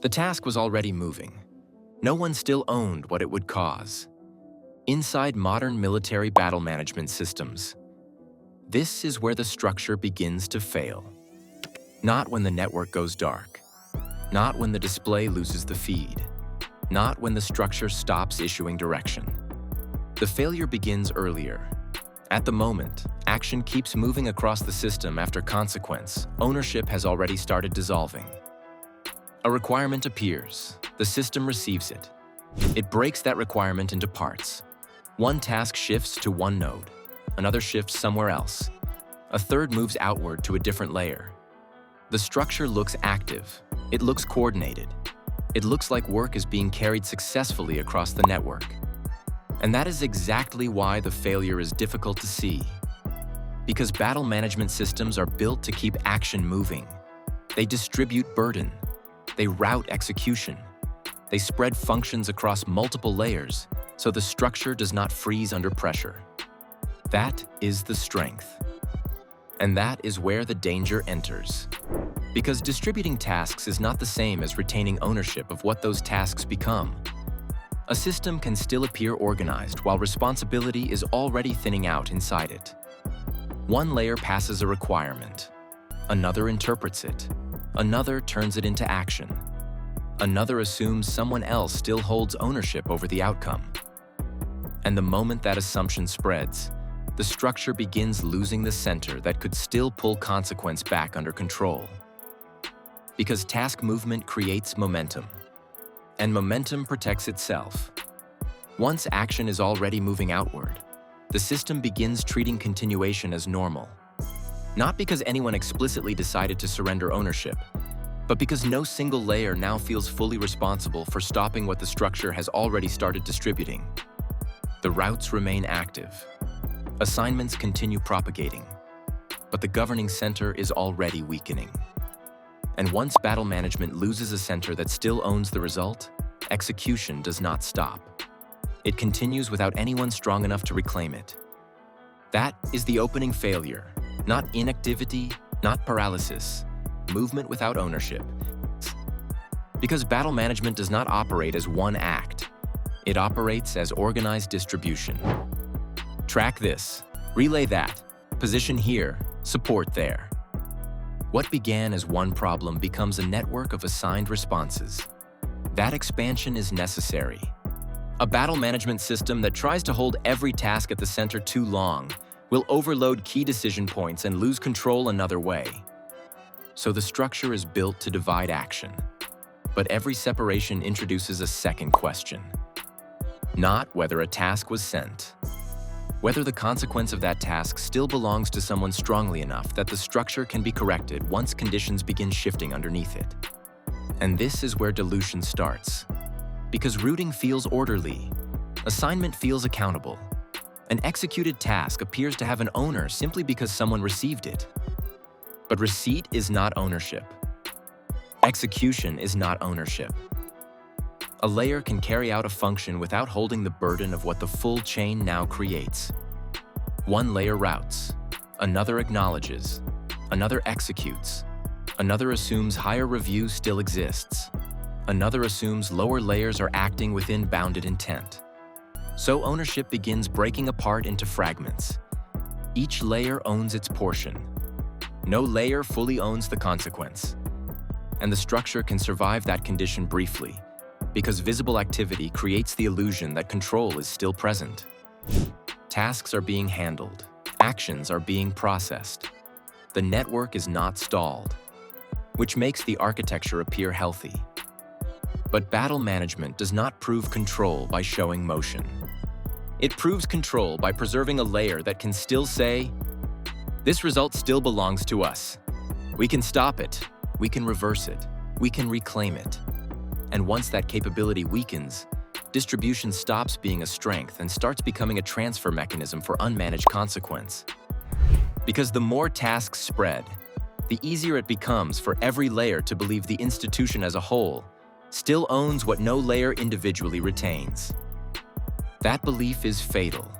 The task was already moving. No one still owned what it would cause. Inside modern military battle management systems, this is where the structure begins to fail. Not when the network goes dark. Not when the display loses the feed. Not when the structure stops issuing direction. The failure begins earlier. At the moment, action keeps moving across the system after consequence, ownership has already started dissolving. A requirement appears. The system receives it. It breaks that requirement into parts. One task shifts to one node. Another shifts somewhere else. A third moves outward to a different layer. The structure looks active. It looks coordinated. It looks like work is being carried successfully across the network. And that is exactly why the failure is difficult to see. Because battle management systems are built to keep action moving. They distribute burden. They route execution. They spread functions across multiple layers, so the structure does not freeze under pressure. That is the strength. And that is where the danger enters. Because distributing tasks is not the same as retaining ownership of what those tasks become. A system can still appear organized while responsibility is already thinning out inside it. One layer passes a requirement. Another interprets it. Another turns it into action. Another assumes someone else still holds ownership over the outcome. And the moment that assumption spreads, the structure begins losing the center that could still pull consequence back under control. Because task movement creates momentum. And momentum protects itself. Once action is already moving outward, the system begins treating continuation as normal. Not because anyone explicitly decided to surrender ownership, but because no single layer now feels fully responsible for stopping what the structure has already started distributing. The routes remain active. Assignments continue propagating, but the governing center is already weakening. And once battle management loses a center that still owns the result, execution does not stop. It continues without anyone strong enough to reclaim it. That is the opening failure, not inactivity, not paralysis, movement without ownership. Because battle management does not operate as one act. It operates as organized distribution. Track this, relay that, position here, support there. What began as one problem becomes a network of assigned responses. That expansion is necessary. A battle management system that tries to hold every task at the center too long will overload key decision points and lose control another way. So the structure is built to divide action. But every separation introduces a second question. Not whether a task was sent. Whether the consequence of that task still belongs to someone strongly enough that the structure can be corrected once conditions begin shifting underneath it. And this is where dilution starts. Because routing feels orderly, assignment feels accountable. An executed task appears to have an owner simply because someone received it. But receipt is not ownership. Execution is not ownership. A layer can carry out a function without holding the burden of what the full chain now creates. One layer routes, another acknowledges, another executes, another assumes higher review still exists, another assumes lower layers are acting within bounded intent. So ownership begins breaking apart into fragments. Each layer owns its portion. No layer fully owns the consequence. And the structure can survive that condition briefly, because visible activity creates the illusion that control is still present. Tasks are being handled. Actions are being processed. The network is not stalled, which makes the architecture appear healthy. But battle management does not prove control by showing motion. It proves control by preserving a layer that can still say, "This result still belongs to us. We can stop it. We can reverse it. We can reclaim it." And once that capability weakens, distribution stops being a strength and starts becoming a transfer mechanism for unmanaged consequence. Because the more tasks spread, the easier it becomes for every layer to believe the institution as a whole still owns what no layer individually retains. That belief is fatal.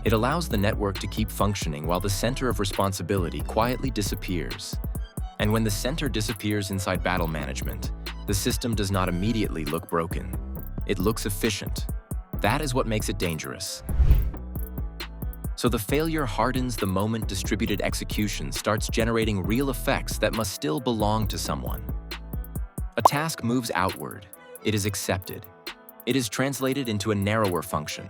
It allows the network to keep functioning while the center of responsibility quietly disappears. And when the center disappears inside battle management, The system does not immediately look broken. It looks efficient. That is what makes it dangerous. So the failure hardens the moment distributed execution starts generating real effects that must still belong to someone. A task moves outward. It is accepted. It is translated into a narrower function.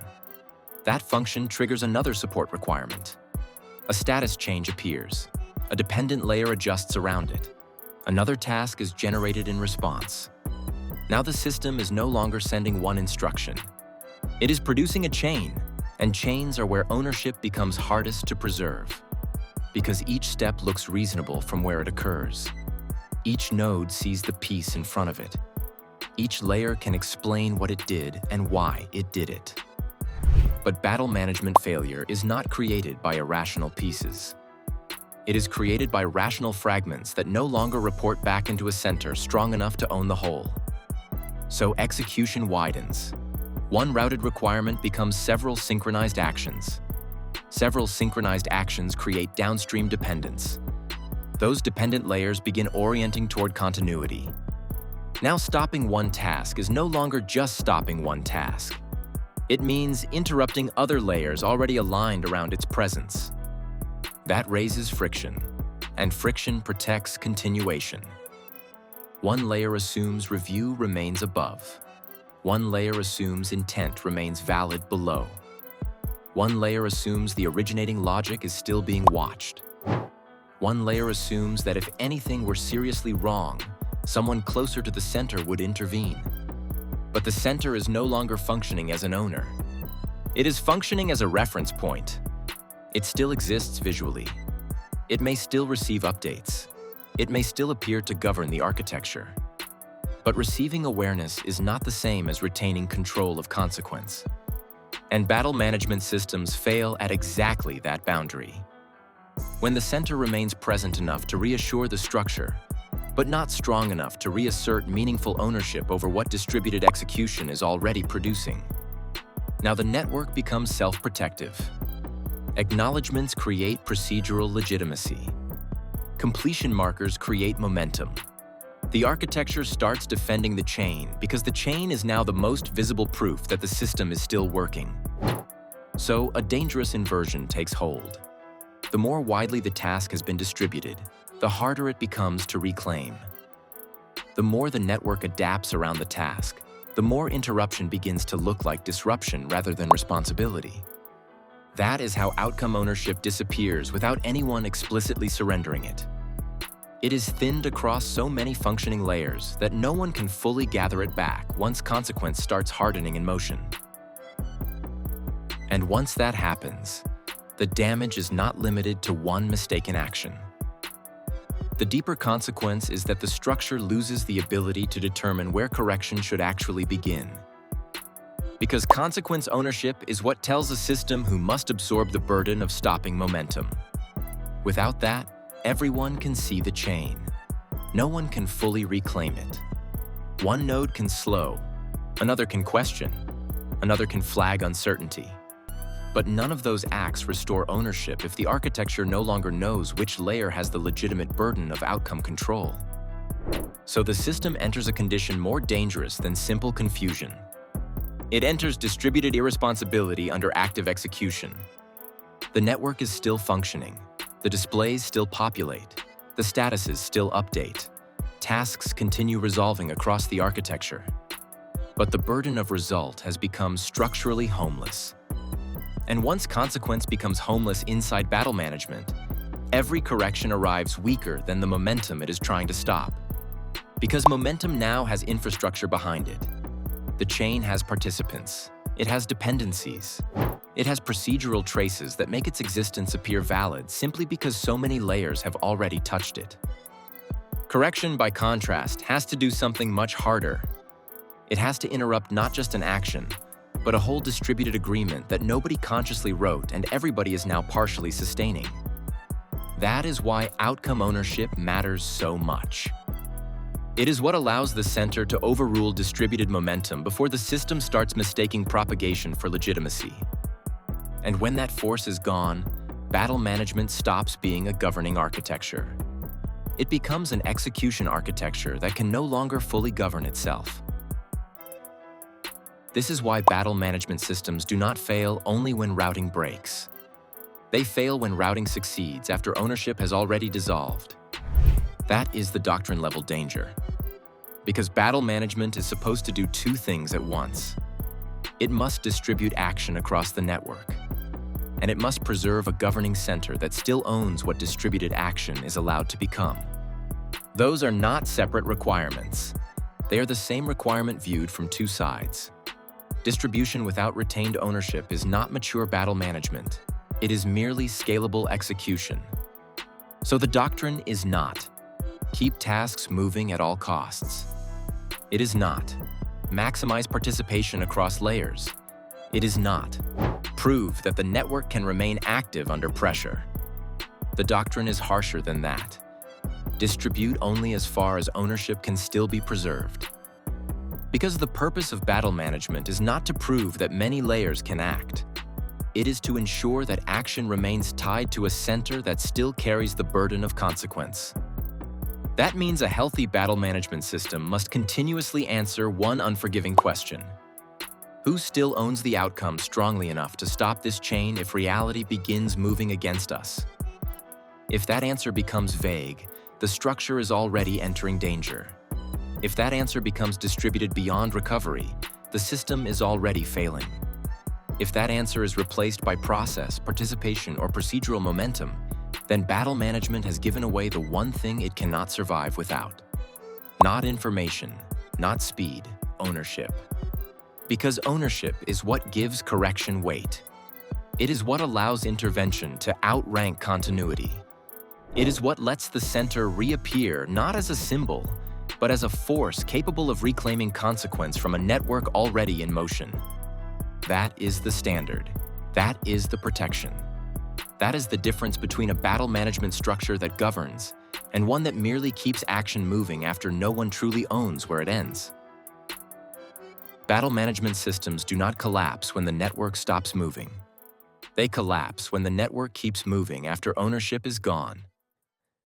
That function triggers another support requirement. A status change appears. A dependent layer adjusts around it. Another task is generated in response. Now the system is no longer sending one instruction. It is producing a chain, and chains are where ownership becomes hardest to preserve, because each step looks reasonable from where it occurs. Each node sees the piece in front of it. Each layer can explain what it did and why it did it. But battle management failure is not created by irrational pieces. It is created by rational fragments that no longer report back into a center strong enough to own the whole. So execution widens. One routed requirement becomes several synchronized actions. Several synchronized actions create downstream dependence. Those dependent layers begin orienting toward continuity. Now stopping one task is no longer just stopping one task. It means interrupting other layers already aligned around its presence. That raises friction, and friction protects continuation. One layer assumes review remains above. One layer assumes intent remains valid below. One layer assumes the originating logic is still being watched. One layer assumes that if anything were seriously wrong, someone closer to the center would intervene. But the center is no longer functioning as an owner. It is functioning as a reference point. It still exists visually. It may still receive updates. It may still appear to govern the architecture. But receiving awareness is not the same as retaining control of consequence. And battle management systems fail at exactly that boundary. When the center remains present enough to reassure the structure, but not strong enough to reassert meaningful ownership over what distributed execution is already producing. Now the network becomes self-protective. Acknowledgements create procedural legitimacy. Completion markers create momentum. The architecture starts defending the chain because the chain is now the most visible proof that the system is still working. So a dangerous inversion takes hold. The more widely the task has been distributed, the harder it becomes to reclaim. The more the network adapts around the task, the more interruption begins to look like disruption rather than responsibility. That is how outcome ownership disappears without anyone explicitly surrendering it. It is thinned across so many functioning layers that no one can fully gather it back once consequence starts hardening in motion. And once that happens, the damage is not limited to one mistaken action. The deeper consequence is that the structure loses the ability to determine where correction should actually begin. Because consequence ownership is what tells a system who must absorb the burden of stopping momentum. Without that, everyone can see the chain. No one can fully reclaim it. One node can slow, another can question, another can flag uncertainty. But none of those acts restore ownership if the architecture no longer knows which layer has the legitimate burden of outcome control. So the system enters a condition more dangerous than simple confusion. It enters distributed irresponsibility under active execution. The network is still functioning. The displays still populate. The statuses still update. Tasks continue resolving across the architecture. But the burden of result has become structurally homeless. And once consequence becomes homeless inside battle management, every correction arrives weaker than the momentum it is trying to stop. Because momentum now has infrastructure behind it. The chain has participants. It has dependencies. It has procedural traces that make its existence appear valid simply because so many layers have already touched it. Correction, by contrast, has to do something much harder. It has to interrupt not just an action, but a whole distributed agreement that nobody consciously wrote and everybody is now partially sustaining. That is why outcome ownership matters so much. It is what allows the center to overrule distributed momentum before the system starts mistaking propagation for legitimacy. And when that force is gone, battle management stops being a governing architecture. It becomes an execution architecture that can no longer fully govern itself. This is why battle management systems do not fail only when routing breaks. They fail when routing succeeds after ownership has already dissolved. That is the doctrine-level danger. Because battle management is supposed to do two things at once. It must distribute action across the network, and it must preserve a governing center that still owns what distributed action is allowed to become. Those are not separate requirements. They are the same requirement viewed from two sides. Distribution without retained ownership is not mature battle management. It is merely scalable execution. So the doctrine is not, keep tasks moving at all costs. It is not, maximize participation across layers. It is not, prove that the network can remain active under pressure. The doctrine is harsher than that. Distribute only as far as ownership can still be preserved. Because the purpose of battle management is not to prove that many layers can act. It is to ensure that action remains tied to a center that still carries the burden of consequence. That means a healthy battle management system must continuously answer one unforgiving question. Who still owns the outcome strongly enough to stop this chain if reality begins moving against us? If that answer becomes vague, the structure is already entering danger. If that answer becomes distributed beyond recovery, the system is already failing. If that answer is replaced by process, participation, or procedural momentum, then battle management has given away the one thing it cannot survive without. Not information, not speed, ownership. Because ownership is what gives correction weight. It is what allows intervention to outrank continuity. It is what lets the center reappear not as a symbol, but as a force capable of reclaiming consequence from a network already in motion. That is the standard. That is the protection. That is the difference between a battle management structure that governs and one that merely keeps action moving after no one truly owns where it ends. Battle management systems do not collapse when the network stops moving. They collapse when the network keeps moving after ownership is gone.